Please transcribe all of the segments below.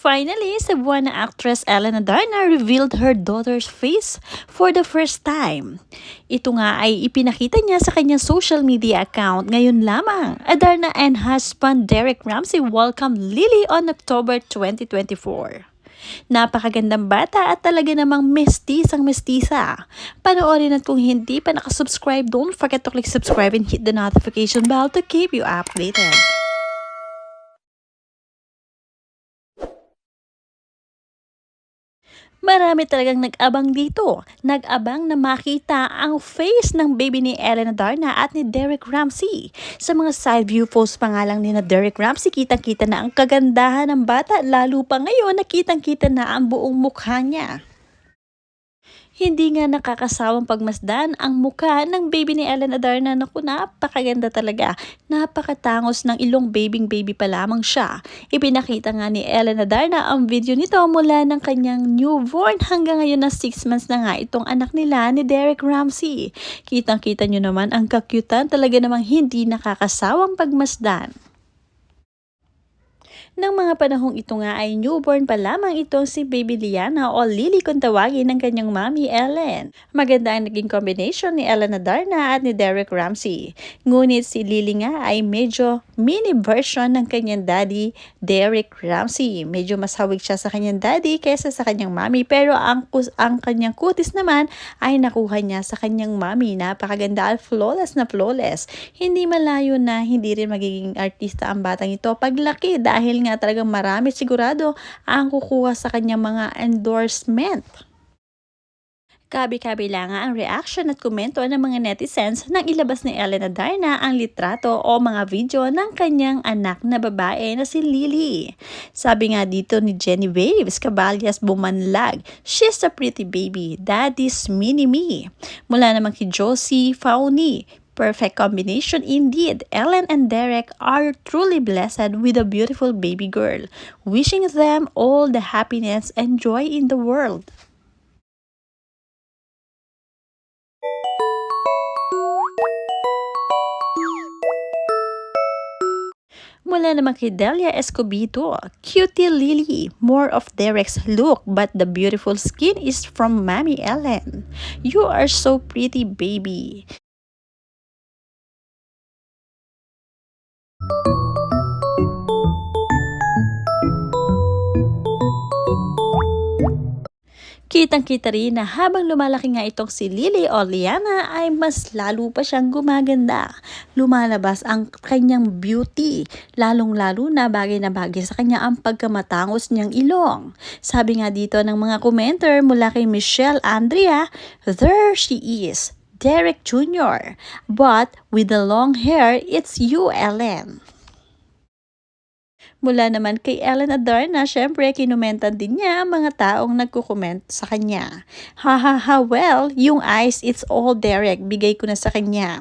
Finally, Cebuana actress Elena Darna revealed her daughter's face for the first time. Ito nga ay ipinakita niya sa kanyang social media account ngayon lamang. Adarna and husband Derek Ramsey welcomed Lily on October 2024. Napakagandang bata at talaga namang mestisang mestisa. Panoorin at kung hindi pa nakasubscribe, don't forget to click subscribe and hit the notification bell to keep you updated. Marami talagang nag-abang dito. Nag-abang na makita ang face ng baby ni Elena Darna at ni Derek Ramsey. Sa mga side view post pa nga lang ni na Derek Ramsey, kitang-kita na ang kagandahan ng bata. Lalo pa ngayon, nakitang-kita na ang buong mukha niya. Hindi nga nakakasawang pagmasdan ang mukha ng baby ni Ellen Adarna. Naku, napakaganda talaga. Napakatangos ng ilong baby pa lamang siya. Ipinakita nga ni Ellen Adarna ang video nito mula ng kanyang newborn hanggang ngayon na 6 months na nga itong anak nila ni Derek Ramsey. Kitang-kita nyo naman ang kakyutan, talaga namang hindi nakakasawang pagmasdan. Nang mga panahong ito nga ay newborn pa lamang itong si Baby Liana o Lily kung tawagin ng kanyang mommy Ellen. Maganda ang naging combination ni Ellen Adarna at ni Derek Ramsey. Ngunit si Lily nga ay medyo mini version ng kanyang daddy Derek Ramsey. Medyo mas hawig siya sa kanyang daddy kaysa sa kanyang mommy, pero ang kanyang kutis naman ay nakuha niya sa kanyang mommy. Napakaganda at flawless na flawless. Hindi malayo na hindi rin magiging artista ang batang ito paglaki dahil nga talagang marami sigurado ang kukuha sa kanyang mga endorsement. Kabi-kabila nga ang reaction at komento ng mga netizens nang ilabas ni Elena Darna ang litrato o mga video ng kanyang anak na babae na si Lily. Sabi nga dito ni Jenny Waves Caballas bumanlag, "She's a pretty baby, daddy's mini-me." Mula naman kay Josie Fauni, "Perfect combination indeed. Ellen and Derek are truly blessed with a beautiful baby girl. Wishing them all the happiness and joy in the world." Mula naman kay Delia Escobedo, "Cutie Lily, more of Derek's look but the beautiful skin is from Mommy Ellen. You are so pretty, baby." Kitang-kita rin na habang lumalaki nga itong si Lily o Liana ay mas lalo pa siyang gumaganda. Lumalabas ang kanyang beauty, lalong-lalo na bagay sa kanya ang pagkamatangos niyang ilong. Sabi nga dito ng mga commenter mula kay Michelle Andrea, "There she is, Derek Jr. But with the long hair, it's you, Ellen." Mula naman kay Ellen Adarna, syempre kinumentan din niya ang mga taong nagko-comment sa kanya. "Ha ha ha, well, yung eyes, it's all Derek, bigay ko na sa kanya.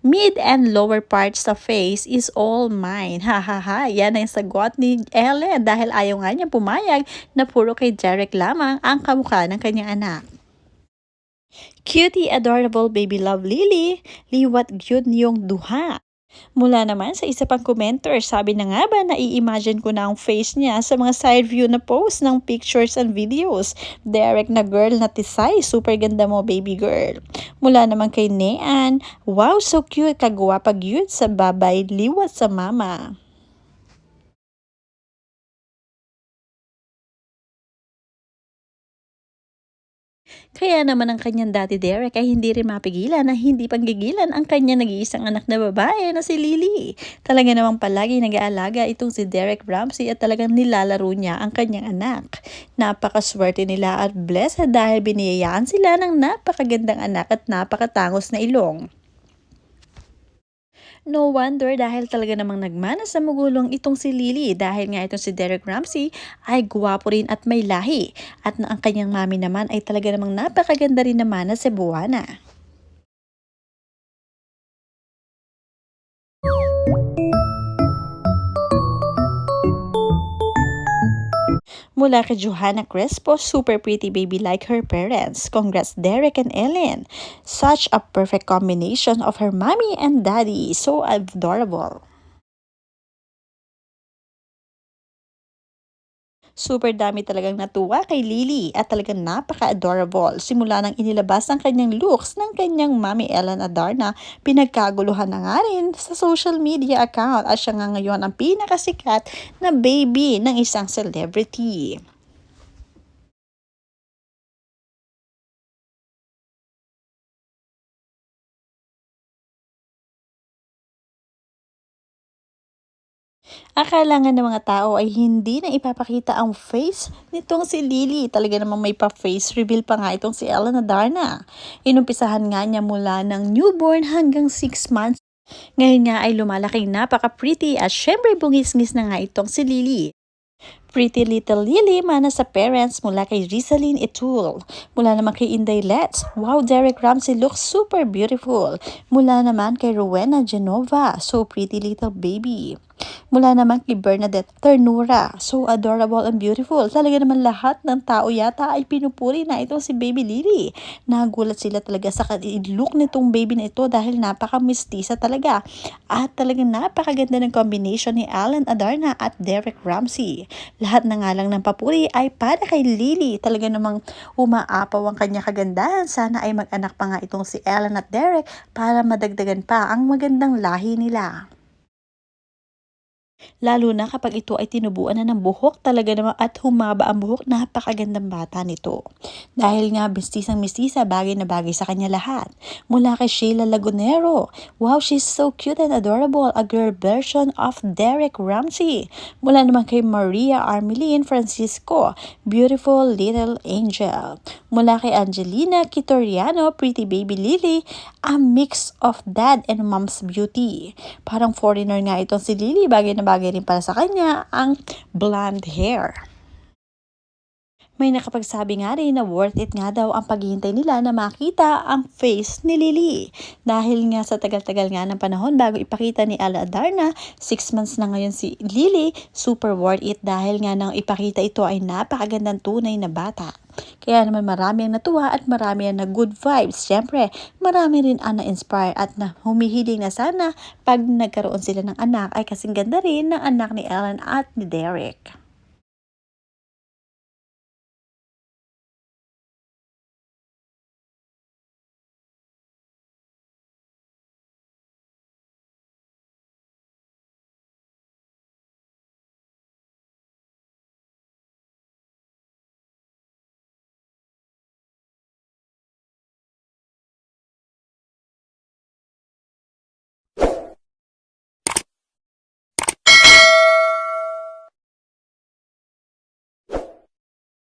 Mid and lower parts sa face is all mine. Ha ha ha." Yan ang sagot ni Ellen dahil ayaw nga niya pumayag na puro kay Derek lamang ang kamukha ng kanyang anak. "Cutie adorable baby love Lily, liwat gyud yung duha." Mula naman sa isa pang commenter, sabi na nga ba nai-imagine ko na ang face niya sa mga side view na post ng pictures and videos. "Derek na girl na tisay, super ganda mo baby girl." Mula naman kay Nean, "Wow, so cute, kagwapa gyud sa babay, liwat sa mama." Kaya naman ang kanyang daddy Derek ay hindi rin mapigilan na hindi panggigilan ang kanyang nag-iisang anak na babae na si Lily. Talaga namang palagi nag-aalaga itong si Derek Ramsey at talagang nilalaro niya ang kanyang anak. Napakaswerte nila at blessed dahil biniyayaan sila ng napakagandang anak at napakatangos na ilong. No wonder dahil talaga namang nagmana sa magulong itong si Lily dahil nga itong si Derek Ramsey ay gwapo rin at may lahi at ang kanyang mami naman ay talaga namang napakaganda rin naman na Cebuana. Mula kay Johanna Crespo, super pretty baby like her parents. Congrats Derek and Ellen. Such a perfect combination of her mommy and daddy. So adorable. Super dami talagang natuwa kay Lily at talagang napaka-adorable. Simula nang inilabas ang kanyang looks ng kanyang mami Ellen Adarna, pinagkaguluhan na nga rin sa social media account at siya nga ngayon ang pinakasikat na baby ng isang celebrity. Akala nga ng mga tao ay hindi na ipapakita ang face nitong si Lily. Talaga namang may pa-face reveal pa nga itong si Ellen Adarna. Inumpisahan nga niya mula ng newborn hanggang 6 months. Ngayon nga ay lumalaking napaka-pretty at syempre bungis-ngis na nga itong si Lily. Pretty Little Lily mana sa parents mula kay Rizalyn Itul. Mula naman kay Inday Letts, wow, Derek Ramsey looks super beautiful. Mula naman kay Rowena Genova, so pretty little baby. Mula naman kay Bernadette Ternura, so adorable and beautiful. Talaga naman lahat ng tao yata ay pinupuri na itong si Baby Lily. Nagulat sila talaga sa look nitong baby na ito dahil napaka-mistisa talaga. At talagang napakaganda ng combination ni Alan Adarna at Derek Ramsey. Lahat na nga lang ng papuri ay para kay Lily. Talaga namang umaapaw ang kanya kagandahan. Sana ay mag-anak pa nga itong si Ellen at Derek para madagdagan pa ang magandang lahi nila. Lalo na kapag ito ay tinubuan na ng buhok, talaga naman at humaba ang buhok, napakagandang bata nito. Dahil nga mistisang-mistisa, bagay na bagay sa kanya lahat. Mula kay Sheila Lagunero, wow, she's so cute and adorable, a girl version of Derek Ramsey. Mula naman kay Maria Armelin Francisco, beautiful little angel. Mula kay Angelina Kitoriano, pretty baby Lily, a mix of dad and mom's beauty. Parang foreigner nga itong si Lily, bagay na bagay rin para sa kanya ang blonde hair. May nakapagsabi nga rin na worth it nga daw ang paghihintay nila na makita ang face ni Lily. Dahil nga sa tagal-tagal nga ng panahon bago ipakita ni Ala Adarna, 6 months na ngayon si Lily, super worth it dahil nga nang ipakita ito ay napakagandang tunay na bata. Kaya naman marami ang natuwa at marami ang na good vibes. Siyempre, marami rin ang na-inspire at na humihiling na sana pag nagkaroon sila ng anak ay kasing ganda rin ng anak ni Ellen at ni Derek.